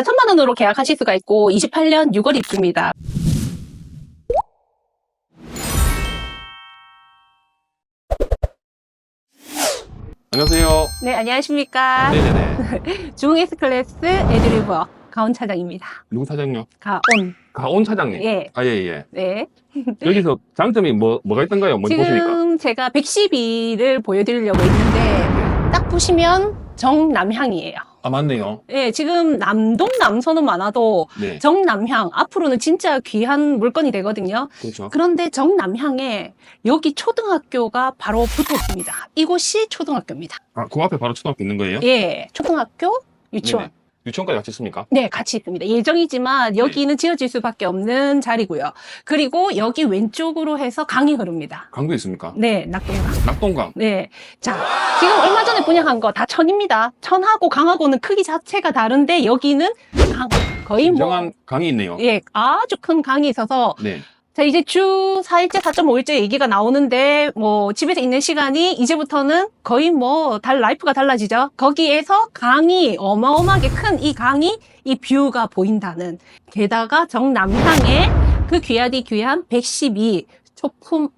자, 1,000만 원으로 계약하실 수가 있고 28년 6월 입주입니다. 안녕하세요. 네, 안녕하십니까. 네네네. 중 S클래스 에드리버 가온 차장입니다. 누구 차장요? 가온. 가온 차장님. 예. 아, 예, 예. 네. 여기서 장점이 뭐가 있던가요? 먼저 보시니까. 지금 제가 112를 보여드리려고 했는데 딱 보시면 정남향이에요. 아, 맞네요. 예, 지금 남동 남서는 많아도 네. 정남향 앞으로는 진짜 귀한 물건이 되거든요. 그렇죠. 그런데 정남향에 여기 초등학교가 바로 붙어 있습니다. 이곳이 초등학교입니다. 아, 그 앞에 바로 초등학교 있는 거예요? 예, 초등학교, 유치원. 네네. 유치원까지 같이 있습니까? 네, 같이 있습니다. 예정이지만 여기는 지어질 수밖에 없는 자리고요. 그리고 여기 왼쪽으로 해서 강이 흐릅니다. 강도 있습니까? 네, 낙동강. 낙동강. 네. 자, 지금 얼마 전에 분양한 거 다 천입니다. 천하고 강하고는 크기 자체가 다른데 여기는 강. 거의 뭐. 진정한 강이 있네요. 예, 아주 큰 강이 있어서. 네. 자, 이제 주 4일째, 4.5일째 얘기가 나오는데, 뭐, 집에서 있는 시간이 이제부터는 거의 뭐, 라이프가 달라지죠. 거기에서 강이, 어마어마하게 큰 이 강이, 이 뷰가 보인다는. 게다가 정남향에 그 귀하디 귀한 112 초품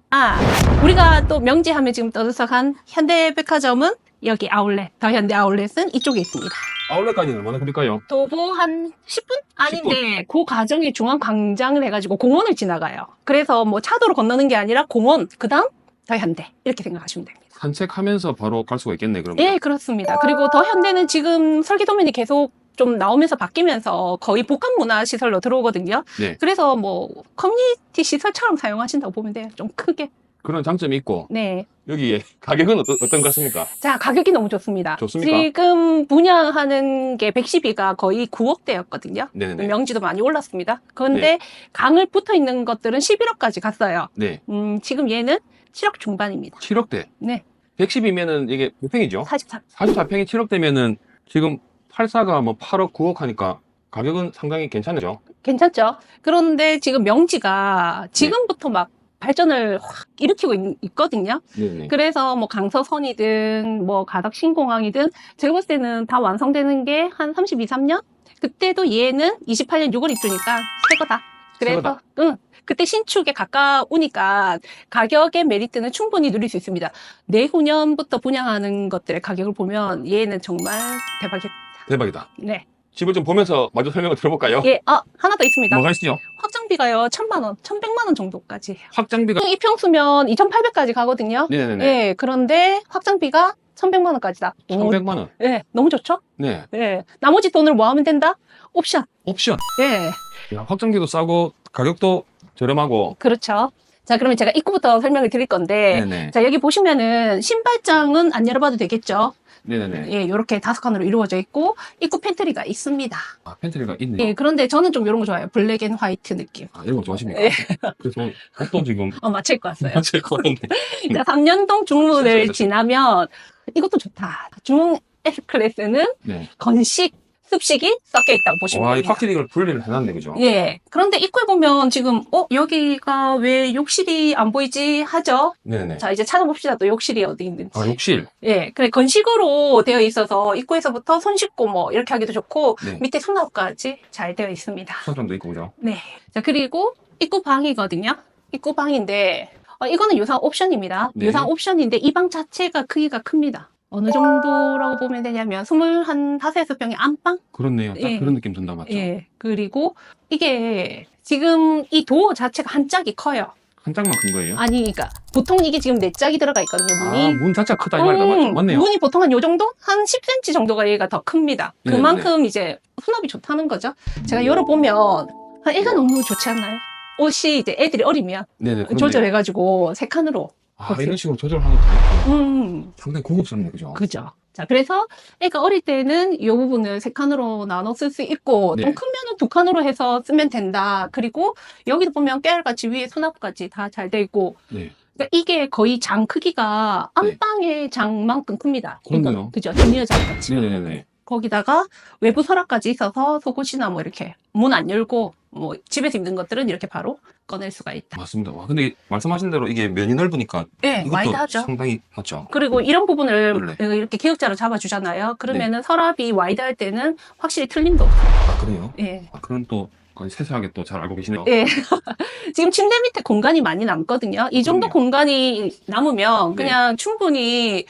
우리가 또 명지하면 지금 떠들썩한 현대백화점은 여기 아울렛, 더 현대 아울렛은 이쪽에 있습니다. 아울렛까지는 얼마나 걸릴까요? 도보 한 10분? 아닌데 그 과정에 중앙 광장을 해가지고 공원을 지나가요. 그래서 뭐 차도로 건너는 게 아니라 공원, 그 다음 더 현대 이렇게 생각하시면 됩니다. 산책하면서 바로 갈 수가 있겠네, 그러면. 예, 그렇습니다. 그리고 더 현대는 지금 설계도면이 계속 좀 나오면서 바뀌면서 거의 복합문화시설로 들어오거든요. 네. 그래서 뭐 커뮤니티 시설처럼 사용하신다고 보면 돼요. 좀 크게. 그런 장점이 있고. 네. 여기 가격은 어떤 것 같습니까? 자, 가격이 너무 좋습니다. 좋습니까? 지금 분양하는 게 112가 거의 9억대였거든요. 네네네. 명지도 많이 올랐습니다. 그런데 네. 강을 붙어 있는 것들은 11억까지 갔어요. 네. 지금 얘는 7억 중반입니다. 7억대. 네. 110이면은 이게 몇 평이죠? 44. 44평이 7억대면은 지금 84가 뭐 8억, 9억 하니까 가격은 상당히 괜찮죠? 괜찮죠? 그런데 지금 명지가 지금부터 막 발전을 확 일으키고 있거든요. 네네. 그래서 뭐 강서선이든 뭐 가덕 신공항이든 제가 봤을 때는 다 완성되는 게 한 32, 3년? 그때도 얘는 28년 6월 입주니까 새 거다. 그래서 거다. 응. 그때 신축에 가까우니까 가격의 메리트는 충분히 누릴 수 있습니다. 내후년부터 분양하는 것들의 가격을 보면 얘는 정말 대박이다. 대박이다. 네. 집을 좀 보면서 마저 설명을 들어볼까요? 예, 하나 더 있습니다. 뭐가 있죠? 확장비가요, 1,000만 원, 1,100만 원 정도까지 해요. 확장비가 2평수면 2,800까지 가거든요. 네네네. 예, 그런데 확장비가 1,100만 원까지다. 1,100만 원. 예, 너무 좋죠? 네. 예. 나머지 돈을 뭐 하면 된다? 옵션. 옵션. 예, 야, 확장비도 싸고 가격도 저렴하고. 그렇죠. 자, 그러면 제가 입구부터 설명을 드릴 건데, 네네. 자, 여기 보시면은 신발장은 안 열어봐도 되겠죠? 네네네. 예, 요렇게 5칸으로 이루어져 있고, 입구 팬트리가 있습니다. 아, 팬트리가 있네요. 예, 그런데 저는 좀 이런 거 좋아해요. 블랙 앤 화이트 느낌. 아, 이런 거 좋아하십니까? 예. 그래서 옷도 지금 맞힐 것 같아요. 맞을 것 같은데. 자, 3년동 중문을 진짜 지나면 이것도 좋다. 중 S클래스는 네. 건식, 습식이 섞여 있다고 보시면 와, 이 됩니다. 확실히 이걸 분리를 해놨네, 그죠? 예. 그런데 입구에 보면 지금 여기가 왜 욕실이 안 보이지 하죠? 네네. 자, 이제 찾아봅시다. 또 욕실이 어디 있는지. 아, 욕실. 예. 그래 건식으로 되어 있어서 입구에서부터 손 씻고 뭐 이렇게 하기도 좋고 네. 밑에 수납까지 잘 되어 있습니다. 수납장도 있고, 그죠? 네. 자, 그리고 입구 방이거든요. 입구 방인데 이거는 유상 옵션입니다. 네. 유상 옵션인데 이 방 자체가 크기가 큽니다. 어느 정도라고 보면 되냐면 25에서 병의 안방? 그렇네요. 딱 예. 그런 느낌 든다, 맞죠? 예. 그리고 이게 지금 이 도어 자체가 한 짝이 커요. 한 짝만 큰 거예요? 아니, 그러니까 보통 이게 지금 네 짝이 들어가 있거든요, 문이. 아, 문 자체가 크다, 이 말이다. 맞죠? 맞네요. 문이 보통 한 요 정도? 한 10cm 정도가 얘가 더 큽니다. 네, 그만큼 이제 수납이 좋다는 거죠. 제가 열어보면 애가 너무 좋지 않나요? 옷이 이제 애들이 어리면 네네. 그렇네요. 조절해가지고 세 칸으로. 아, 이런 식으로 조절하는 것도 있고. 상당히 고급스럽네, 그죠? 그죠. 자, 그래서 애가 어릴 때는 이 부분을 세 칸으로 나눠 쓸 수 있고, 네. 좀 크면은 두 칸으로 해서 쓰면 된다. 그리고 여기도 보면 깨알같이 위에 수납까지 다 잘 돼 있고, 네. 그러니까 이게 거의 장 크기가 네. 안방의 장만큼 큽니다. 그렇네요. 이거, 그죠? 주니어 장같이. 네네네. 거기다가 외부 서랍까지 있어서 속옷이나 뭐 이렇게 문 안 열고 뭐 집에서 입는 것들은 이렇게 바로 꺼낼 수가 있다. 맞습니다. 와, 근데 말씀하신 대로 이게 면이 넓으니까 네, 이것도 와이드하죠. 상당히 맞죠. 그리고 이런 부분을 원래. 이렇게 기역자로 잡아주잖아요. 그러면은 서랍이 와이드할 때는 확실히 틀림도 없어요. 아, 그래요? 예. 아, 그건 또 거의 세세하게 또 잘 알고 계시네요. 예. 지금 침대 밑에 공간이 많이 남거든요. 이 정도 그럼요. 공간이 남으면 네. 그냥 충분히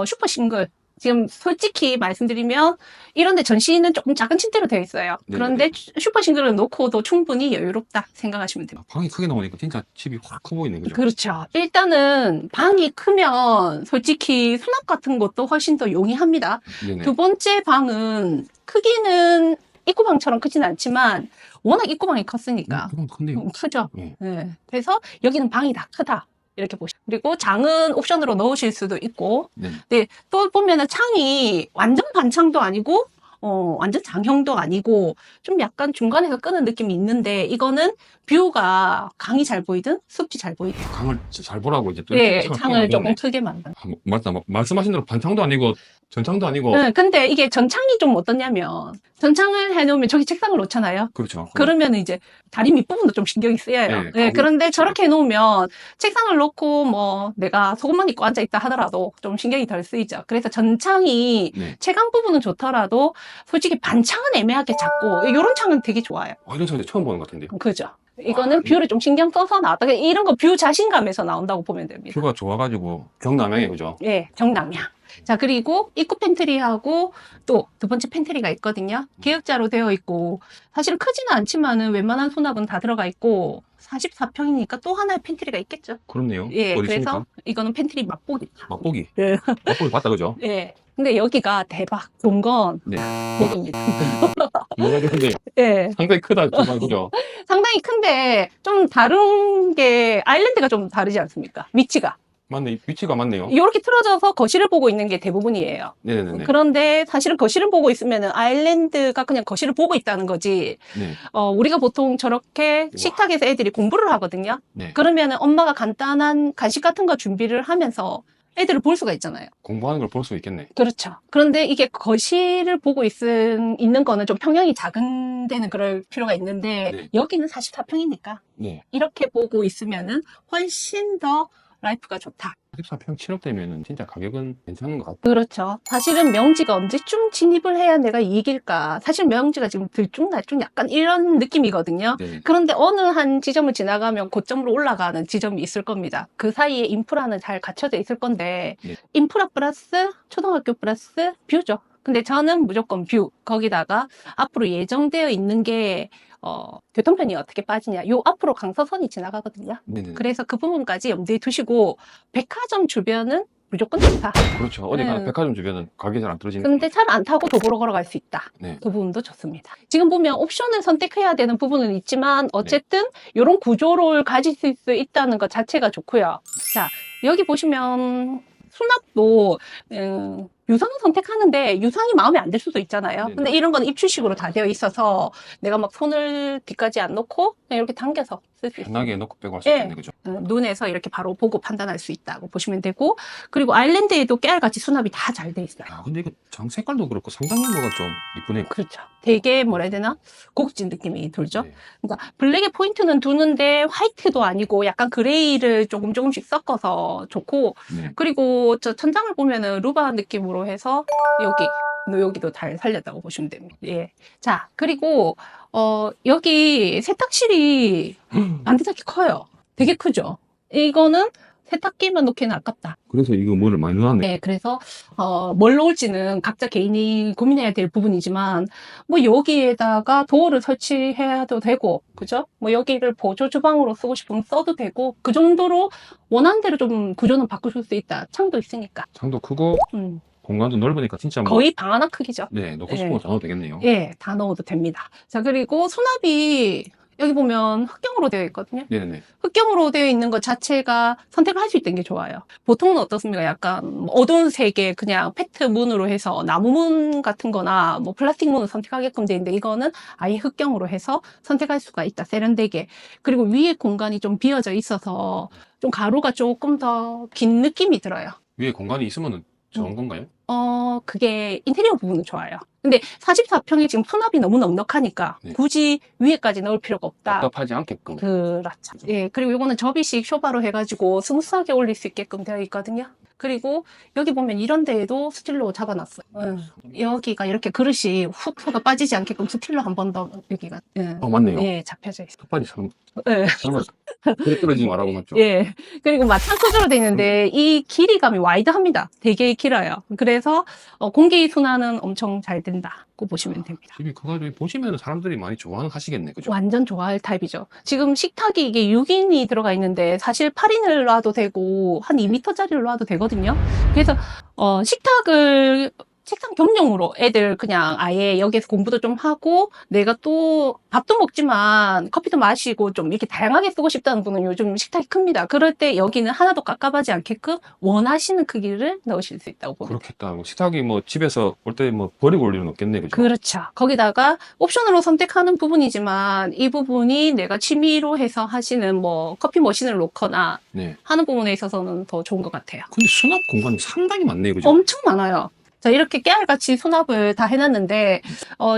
슈퍼 싱글. 지금 솔직히 말씀드리면 이런데 전시는 조금 작은 침대로 되어 있어요. 네, 그런데 네. 슈퍼 싱글을 놓고도 충분히 여유롭다 생각하시면 됩니다. 방이 크게 나오니까 진짜 집이 확 커 보이네, 그죠? 그렇죠. 일단은 방이 크면 솔직히 수납 같은 것도 훨씬 더 용이합니다. 네네. 두 번째 방은 크기는 입구방처럼 크진 않지만 워낙 입구방이 컸으니까 조금 큰데요. 크죠. 네. 네. 그래서 여기는 방이 다 크다. 이렇게 보시죠. 그리고 장은 옵션으로 넣으실 수도 있고, 네. 네, 또 보면은 창이 완전 반창도 아니고, 완전 장형도 아니고, 좀 약간 중간에서 끄는 느낌이 있는데, 이거는 뷰가 강이 잘 보이든 숲이 잘 보이든, 강을 잘 보라고 이제 또 네, 창을 창을 크게 조금 만들었네. 크게 만든. 아, 맞다. 말씀하신 대로 반창도 아니고 전창도 아니고 네, 근데 이게 전창이 좀 어떠냐면, 전창을 해놓으면 저기 책상을 놓잖아요. 그렇죠. 그러면 이제 다리 밑부분도 좀 신경이 쓰여요. 네, 네, 그런데 그렇죠. 저렇게 해놓으면 책상을 놓고 뭐 내가 속옷만 입고 앉아있다 하더라도 좀 신경이 덜 쓰이죠. 그래서 전창이 네. 체감 부분은 좋더라도 솔직히 반창은 애매하게 작고 이런 창은 되게 좋아요. 이런 창 처음 보는 것 같은데요. 그죠? 이거는 뷰를 좀 신경 써서 나왔다. 이런 거 뷰 자신감에서 나온다고 보면 됩니다. 뷰가 좋아가지고 경남향에 그죠? 예, 정남향. 자, 그리고 입구 팬트리하고 또 두 번째 팬트리가 있거든요. 기역자로 되어 있고, 사실은 크지는 않지만은 웬만한 수납은 다 들어가 있고, 44평이니까 또 하나의 팬트리가 있겠죠. 그렇네요. 예, 어디 그래서 있습니까? 이거는 팬트리 맛보기다. 맛보기. 예. 맛보기 봤다 그죠? 예. 근데 여기가 대박. 좋은 건 네. 여기입니다. 뭐가 근데 예. 상당히 크다 정말 그죠? 상당히 큰데 좀 다른 게 아일랜드가 좀 다르지 않습니까? 위치가. 맞네. 위치가 맞네요. 이렇게 틀어져서 거실을 보고 있는 게 대부분이에요. 네네네. 그런데 사실은 거실을 보고 있으면은 아일랜드가 그냥 거실을 보고 있다는 거지. 네. 우리가 보통 저렇게 우와. 식탁에서 애들이 공부를 하거든요. 네. 그러면은 엄마가 간단한 간식 같은 거 준비를 하면서 애들을 볼 수가 있잖아요. 공부하는 걸 볼 수 있겠네. 그렇죠. 그런데 이게 거실을 보고 있는 거는 좀 평형이 작은 데는 그럴 필요가 있는데 네. 여기는 44평이니까 네. 이렇게 보고 있으면은 훨씬 더 라이프가 좋다. 14평 7억 되면은 진짜 가격은 괜찮은 것 같아요. 그렇죠. 사실은 명지가 언제쯤 진입을 해야 내가 이길까? 사실 명지가 지금 들쭉날쭉 약간 이런 느낌이거든요. 네. 그런데 어느 한 지점을 지나가면 고점으로 올라가는 지점이 있을 겁니다. 그 사이에 인프라는 잘 갖춰져 있을 건데 네. 인프라 플러스 초등학교 플러스 뷰죠. 근데 저는 무조건 뷰. 거기다가 앞으로 예정되어 있는 게 교통편이 어떻게 빠지냐. 요 앞으로 강서선이 지나가거든요. 네네. 그래서 그 부분까지 염두에 두시고 백화점 주변은 무조건 좋다. 그렇죠. 어디 가나 백화점 주변은 가격이 잘 안 떨어지니까. 근데 차를 안 타고 도보로 걸어갈 수 있다. 네. 그 부분도 좋습니다. 지금 보면 옵션을 선택해야 되는 부분은 있지만 어쨌든 이런 구조를 가질 수 있다는 것 자체가 좋고요. 자, 여기 보시면 수납도 유상을 선택하는데 유상이 마음에 안 들 수도 있잖아요. 네네. 근데 이런 건 입출식으로 다 되어 있어서 내가 막 손을 뒤까지 안 놓고 그냥 이렇게 당겨서 쓸 수 있어요. 편하게 넣고 빼고 할 수 예. 있겠네, 그죠? 눈에서 이렇게 바로 보고 판단할 수 있다고 보시면 되고 그리고 아일랜드에도 깨알같이 수납이 다 잘 돼 있어요. 야, 근데 이거 장 색깔도 그렇고 상당히 뭐가 좀 이쁘네요. 그렇죠. 되게 뭐라 해야 되나? 고급진 느낌이 돌죠. 네. 그러니까 블랙의 포인트는 두는데 화이트도 아니고 약간 그레이를 조금씩 섞어서 좋고 네. 그리고 저 천장을 보면은 루바 느낌으로 해서 여기도 잘 살렸다고 보시면 됩니다. 예. 자, 그리고 여기 세탁실이 반듯하게 커요. 되게 크죠. 이거는 세탁기만 놓기는 아깝다. 그래서 이거 뭐를 많이 넣었네. 네, 그래서 뭘 넣을지는 각자 개인이 고민해야 될 부분이지만 뭐 여기에다가 도어를 설치해도 되고, 그죠? 뭐 여기를 보조 주방으로 쓰고 싶으면 써도 되고 그 정도로 원하는 대로 좀 구조는 바꾸실 수 있다. 창도 있으니까. 창도 크고 공간도 넓으니까 진짜 뭐 거의 방 하나 크기죠. 네, 넣고 예. 싶은 거 다 넣어도 되겠네요. 예, 다 넣어도 됩니다. 자, 그리고 수납이 여기 보면 흑경으로 되어 있거든요. 네네. 흑경으로 되어 있는 것 자체가 선택을 할 수 있다는 게 좋아요. 보통은 어떻습니까? 약간 어두운 색의 그냥 페트 문으로 해서 나무 문 같은 거나 뭐 플라스틱 문을 선택하게끔 되어 있는데 이거는 아예 흑경으로 해서 선택할 수가 있다. 세련되게. 그리고 위에 공간이 좀 비어져 있어서 좀 가로가 조금 더 긴 느낌이 들어요. 위에 공간이 있으면 좋은 건가요? 그게 인테리어 부분은 좋아요. 근데 44평이 지금 수납이 너무 넉넉하니까 네. 굳이 위에까지 넣을 필요가 없다. 답답하지 않게끔. 그렇죠. 예, 그리고 이거는 접이식 쇼바로 해가지고 스무스하게 올릴 수 있게끔 되어 있거든요. 그리고 여기 보면 이런 데에도 스틸로 잡아놨어요. 여기가 이렇게 그릇이 훅 쏘가 빠지지 않게끔 스틸로 한 번 더 여기가 맞네요. 예, 잡혀져 있어요. 톱발이 참, 예. 정말, 그래 떨어지지 말라고 맞죠? 예. 그리고 마찬 구조로 되어 있는데 이 길이감이 와이드합니다. 되게 길어요. 그래서 공기 순환은 엄청 잘 된다고 보시면 됩니다. 집이 커가지고 보시면 사람들이 많이 좋아하는 하시겠네, 그죠? 완전 좋아할 타입이죠. 지금 식탁이 이게 6인이 들어가 있는데 사실 8인을 놔도 되고 한 2m짜리를 놔도 되거든요. 그래서 식탁을 책상 겸용으로 애들 그냥 아예 여기서 공부도 좀 하고 내가 또 밥도 먹지만 커피도 마시고 좀 이렇게 다양하게 쓰고 싶다는 분은 요즘 식탁이 큽니다. 그럴 때 여기는 하나도 깝깝하지 않게끔 원하시는 크기를 넣으실 수 있다고 봅니다. 그렇겠다. 뭐 식탁이 뭐 집에서 올 때 뭐 버리고 올 일은 없겠네, 그죠? 그렇죠. 거기다가 옵션으로 선택하는 부분이지만 이 부분이 내가 취미로 해서 하시는 뭐 커피 머신을 놓거나 네. 하는 부분에 있어서는 더 좋은 것 같아요. 근데 수납 공간이 상당히 많네요, 그죠? 엄청 많아요. 자, 이렇게 깨알같이 수납을 다 해놨는데,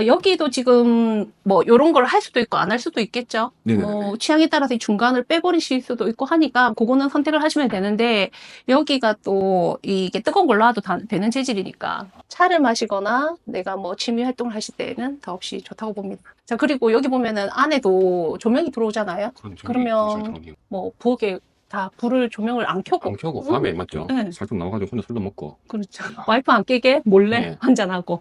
여기도 지금 뭐 요런 걸 할 수도 있고 안 할 수도 있겠죠. 네네네. 뭐 취향에 따라서 이 중간을 빼버리실 수도 있고 하니까 그거는 선택을 하시면 되는데, 여기가 또 이게 뜨거운 걸 놔도 되는 재질이니까 차를 마시거나 내가 뭐 취미 활동을 하실 때는 더없이 좋다고 봅니다. 자, 그리고 여기 보면은 안에도 조명이 들어오잖아요. 그러면 뭐 부엌에 다 불을 조명을 안 켜고 안 켜고 밤에 맞죠? 네. 살짝 나와가지고 혼자 술도 먹고. 그렇죠. 와이프 안 깨게 몰래 네. 한잔하고.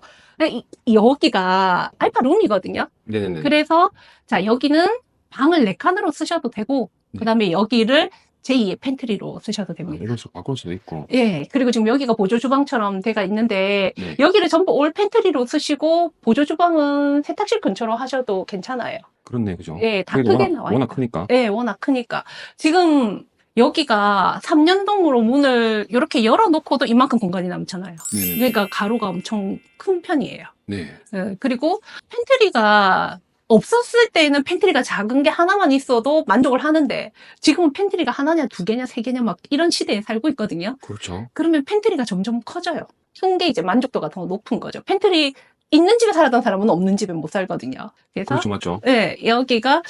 여기가 알파룸이거든요. 네네네. 그래서 자 여기는 방을 4칸으로 쓰셔도 되고 네. 그다음에 여기를 제2의 팬트리로 쓰셔도 됩니다. 이럴 수 바꿀 수도 있고. 예, 그리고 지금 여기가 보조 주방처럼 돼가 있는데 네. 여기를 전부 올 팬트리로 쓰시고 보조 주방은 세탁실 근처로 하셔도 괜찮아요. 그렇네, 그죠? 예, 다 그래도 크게 워낙, 나와요. 워낙 크니까. 예, 워낙 크니까. 지금 여기가 3년동으로 문을 이렇게 열어놓고도 이만큼 공간이 남잖아요. 네네. 그러니까 가로가 엄청 큰 편이에요. 네. 예, 그리고 팬트리가 없었을 때는 팬트리가 작은 게 하나만 있어도 만족을 하는데 지금은 팬트리가 하나냐 두 개냐 세 개냐 막 이런 시대에 살고 있거든요. 그렇죠. 그러면 팬트리가 점점 커져요. 큰 게 이제 만족도가 더 높은 거죠. 팬트리 있는 집에 살았던 사람은 없는 집에 못 살거든요. 그래서 그렇죠, 맞죠? 예, 여기가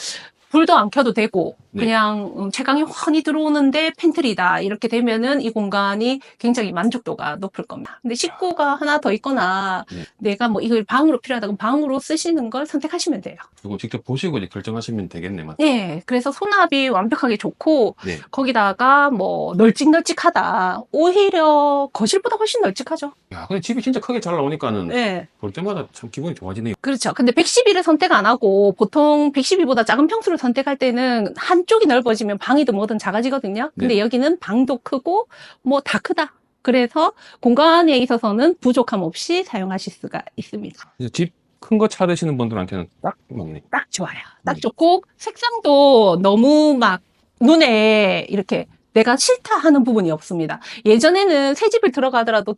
불도 안 켜도 되고 네. 그냥 채광이 훤히 들어오는데 팬트리다 이렇게 되면은 이 공간이 굉장히 만족도가 높을 겁니다. 근데 식구가 하나 더 있거나 네. 내가 뭐 이걸 방으로 필요하다고 방으로 쓰시는 걸 선택하시면 돼요. 그리고 직접 보시고 이제 결정하시면 되겠네, 맞죠? 네, 그래서 수납이 완벽하게 좋고 네. 거기다가 뭐 널찍널찍하다. 오히려 거실보다 훨씬 널찍하죠. 야, 근데 집이 진짜 크게 잘 나오니까는 네. 볼 때마다 참 기분이 좋아지네요. 그렇죠. 근데 112를 선택 안 하고 보통 112보다 작은 평수를 선택할 때는 한쪽이 넓어지면 방이든 뭐든 작아지거든요. 근데 네. 여기는 방도 크고 뭐 다 크다. 그래서 공간에 있어서는 부족함 없이 사용하실 수가 있습니다. 집 큰 거 찾으시는 분들한테는 딱 맞네. 딱 좋아요. 딱 좋고 색상도 너무 막 눈에 이렇게 내가 싫다 하는 부분이 없습니다. 예전에는 새 집을 들어가더라도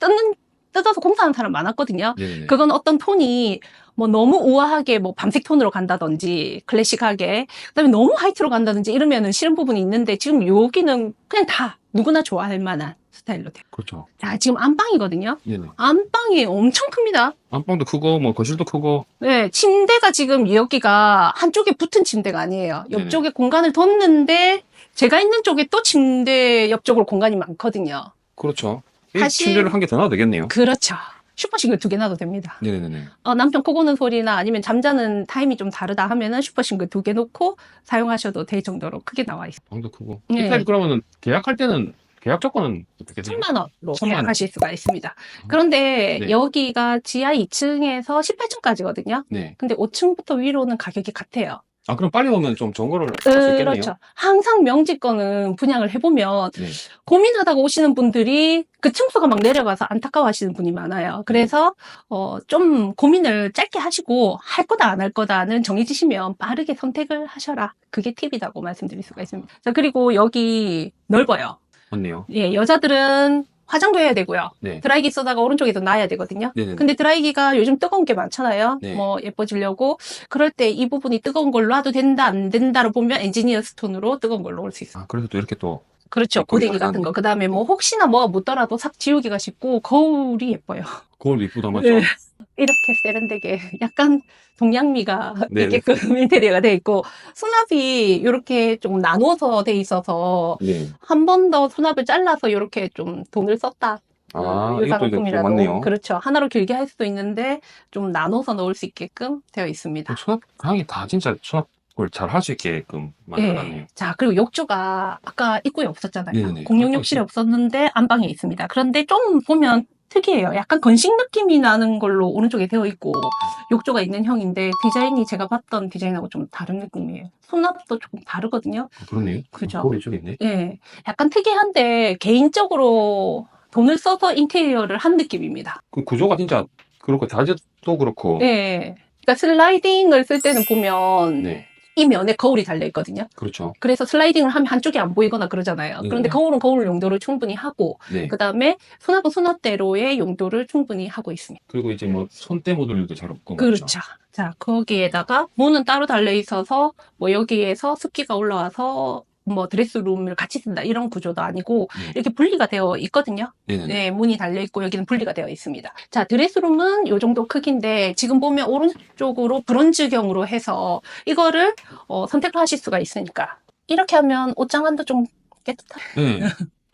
뜯어서 공사하는 사람 많았거든요. 네네. 그건 어떤 톤이 뭐 너무 우아하게 뭐 밤색 톤으로 간다든지 클래식하게 그다음에 너무 화이트로 간다든지 이러면은 싫은 부분이 있는데 지금 여기는 그냥 다 누구나 좋아할 만한 스타일로 돼요. 그렇죠. 자, 지금 안방이거든요. 네네. 안방이 엄청 큽니다. 안방도 크고 뭐 거실도 크고. 네, 침대가 지금 여기가 한쪽에 붙은 침대가 아니에요. 네네. 옆쪽에 공간을 뒀는데 제가 있는 쪽에 또 침대 옆쪽으로 공간이 많거든요. 그렇죠. 이 사실- 침대를 한 개 더 놔도 되겠네요. 그렇죠. 슈퍼싱글 2개 놔도 됩니다. 네네네. 남편 코 고는 소리나 아니면 잠자는 타임이 좀 다르다 하면은 슈퍼싱글 2개 놓고 사용하셔도 될 정도로 크게 나와 있어요. 방도 크고. 네. 이 타입 그러면은 계약할 때는 계약 조건은 어떻게 돼요? 1000만 원으로 1000만 원. 계약하실 수가 있습니다. 그런데 네. 여기가 지하 2층에서 18층까지거든요. 네. 근데 5층부터 위로는 가격이 같아요. 아, 그럼 빨리 오면 좀 좋은 거를 할 수 있겠네요. 그렇죠. 항상 명지권은 분양을 해보면 네. 고민하다가 오시는 분들이 그 층수가 막 내려가서 안타까워하시는 분이 많아요. 그래서 좀 고민을 짧게 하시고 할 거다 안 할 거다는 정해지시면 빠르게 선택을 하셔라. 그게 팁이라고 말씀드릴 수가 있습니다. 자, 그리고 여기 넓어요. 맞네요. 예, 여자들은 화장도 해야 되고요. 네. 드라이기 쓰다가 오른쪽에도 놔야 되거든요. 네네. 근데 드라이기가 요즘 뜨거운 게 많잖아요. 네. 뭐 예뻐지려고. 그럴 때 이 부분이 뜨거운 걸로 놔도 된다 안 된다로 보면 엔지니어 스톤으로 뜨거운 걸로 올 수 있어요. 아, 그래서 또 이렇게 또 그렇죠. 거의 고데기 같은 거. 하나는- 그 다음에 뭐 혹시나 뭐가 묻더라도 싹 지우기가 쉽고 거울이 예뻐요. 거울 이쁘다, 맞죠? 네. 이렇게 세련되게 약간 동양미가 네, 있게끔 인테리어가 돼 있고 수납이 이렇게 좀 나누어서 돼 있어서 네. 한 번 더 수납을 잘라서 이렇게 좀 돈을 썼다. 아, 이 이것도 이제 좀 상품이라도 맞네요. 그렇죠. 하나로 길게 할 수도 있는데 좀 나눠서 넣을 수 있게끔 되어 있습니다. 수납, 강이 다 진짜 수납을 잘 할 수 있게끔 만들어놨네요. 예. 자, 그리고 욕조가 아까 입구에 없었잖아요. 네네네. 공용 아까 욕실에 없었는데 안방에 있습니다. 그런데 좀 보면 특이해요. 약간 건식 느낌이 나는 걸로 오른쪽에 되어 있고 욕조가 있는 형인데 디자인이 제가 봤던 디자인하고 좀 다른 느낌이에요. 수납도 조금 다르거든요. 그러네요. 그죠. 거울이 저기 있네. 예. 약간 특이한데 개인적으로 돈을 써서 인테리어를 한 느낌입니다. 그 구조가 진짜 그렇고 자재도 그렇고. 예. 그러니까 슬라이딩을 쓸 때는 보면 네, 이 면에 거울이 달려 있거든요. 그렇죠. 그래서 슬라이딩을 하면 한쪽이 안 보이거나 그러잖아요. 네. 그런데 거울은 거울 용도를 충분히 하고, 네. 그 다음에 수납은 수납대로의 용도를 충분히 하고 있습니다. 그리고 이제 뭐 손대 못 올릴도 잘 없고. 그렇죠. 맞죠? 자, 거기에다가 문은 따로 달려 있어서 뭐 여기에서 습기가 올라와서 뭐 드레스룸을 같이 쓴다 이런 구조도 아니고 네. 이렇게 분리가 되어 있거든요. 네네. 네, 문이 달려 있고 여기는 분리가 되어 있습니다. 자, 드레스룸은 이 정도 크기인데 지금 보면 오른쪽으로 브론즈경으로 해서 이거를 선택을 하실 수가 있으니까 이렇게 하면 옷장안도 좀 깨끗하고 네.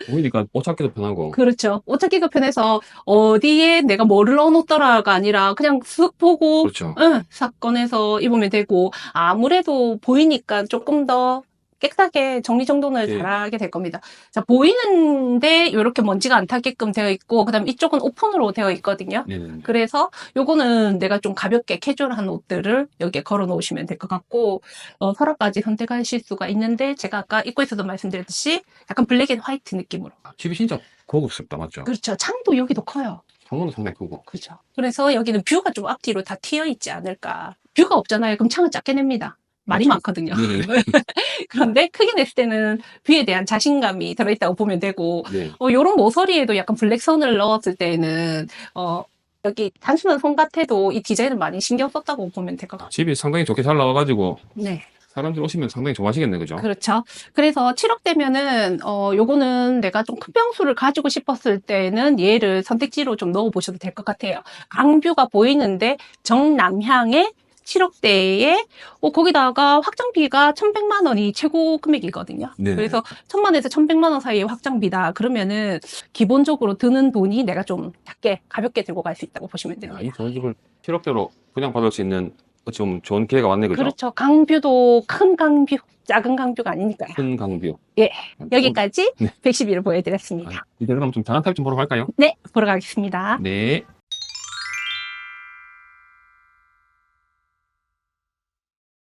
보이니까 옷 찾기도 편하고. 그렇죠. 옷 찾기가 편해서 어디에 내가 뭐를 넣어놓더라가 아니라 그냥 쓱 보고 그렇죠. 응, 싹 꺼내서 입으면 되고 아무래도 보이니까 조금 더 깨끗하게 정리정돈을 네. 잘하게 될 겁니다. 자, 보이는데 이렇게 먼지가 안 타게끔 되어 있고 그다음에 이쪽은 오픈으로 되어 있거든요. 네네. 그래서 요거는 내가 좀 가볍게 캐주얼한 옷들을 여기에 걸어 놓으시면 될 것 같고 서랍까지 선택하실 수가 있는데 제가 아까 입구에서도 말씀드렸듯이 약간 블랙 앤 화이트 느낌으로 집이 진짜 고급스럽다, 맞죠? 그렇죠. 창도 여기도 커요. 창문도 상당히 크고. 그죠. 그래서 여기는 뷰가 좀 앞뒤로 다 튀어 있지 않을까. 뷰가 없잖아요. 그럼 창을 작게 냅니다. 말이 그렇죠. 많거든요. 네네. 그런데 크게 냈을 때는 뷰에 대한 자신감이 들어있다고 보면 되고, 네. 요런 모서리에도 약간 블랙선을 넣었을 때는, 여기 단순한 선 같아도 이 디자인을 많이 신경 썼다고 보면 될 것 같아요. 집이 상당히 좋게 잘 나와가지고 네. 사람들 오시면 상당히 좋아하시겠네, 그죠? 그렇죠. 그래서 7억 되면은, 요거는 내가 좀 큰 평수를 가지고 싶었을 때는 얘를 선택지로 좀 넣어보셔도 될 것 같아요. 강뷰가 보이는데 정남향의 7억대에 거기다가 확장비가 1,100만 원이 최고 금액이거든요. 네네. 그래서 1,000만에서 1,100만 원 사이의 확장비다. 그러면은 기본적으로 드는 돈이 내가 좀 작게 가볍게 들고 갈 수 있다고 보시면 야, 됩니다. 이 좋은 집을 7억대로 그냥 받을 수 있는 어찌 보면 좋은 기회가 왔네, 그죠? 그렇죠. 강뷰도 큰 강뷰, 작은 강뷰가 아니니까요. 큰 강뷰. 예, 여기까지 네. 111을 보여드렸습니다. 이제 그럼 좀 장안 타입 좀 보러 갈까요? 네, 보러 가겠습니다. 네.